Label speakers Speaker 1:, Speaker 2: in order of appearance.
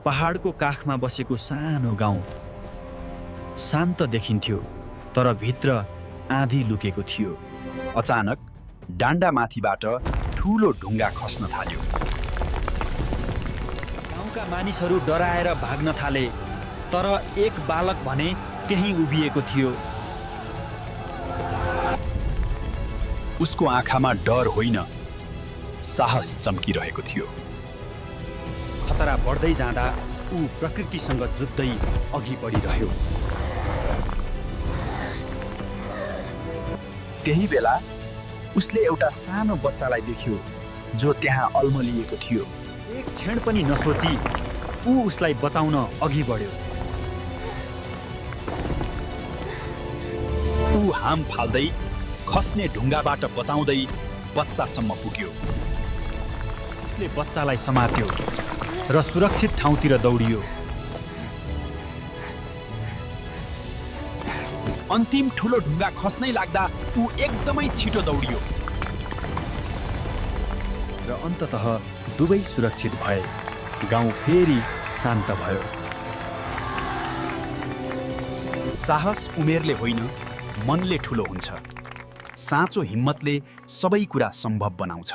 Speaker 1: पहाडको काखमा बसेको सानो गाउँ शान्त देखिन्थ्यो, तर भित्र आँधी लुकेको थियो।
Speaker 2: अचानक डाँडामाथिबाट ठूलो ढुङ्गा खस्न थाल्यो।
Speaker 1: गाउँका मानिसहरू डराएर भाग्न थाले, तर एक बालक भने त्यहीँ उभिएको थियो।
Speaker 2: उसको आँखामा डर होइन, साहस चम्किरहेको थियो।
Speaker 1: खतरा बढ्दै जाँदा ऊ प्रकृतिसँग जुझ्दै अघि बढिरह्यो।
Speaker 2: त्यही बेला उसले एउटा सानो बच्चालाई देख्यो जो त्यहाँ अल्मलिएको थियो।
Speaker 1: एक क्षण पनि नसोची ऊ उसलाई बचाउन अघि बढ्यो।
Speaker 2: ऊ हाम फाल्दै खस्ने ढुङ्गाबाट बचाउँदै बच्चासम्म पुग्यो।
Speaker 1: उसले बच्चालाई समात्यो र सुरक्षित ठाउँतिर दौडियो।
Speaker 2: अन्तिम ठुलो ढुङ्गा खस्नै लाग्दा ऊ एकदमै छिटो दौडियो
Speaker 1: र अन्ततः दुवै सुरक्षित भए। गाउँ फेरि शान्त भयो।
Speaker 2: साहस उमेरले होइन, मनले ठुलो हुन्छ। साँचो हिम्मतले सबै कुरा सम्भव बनाउँछ।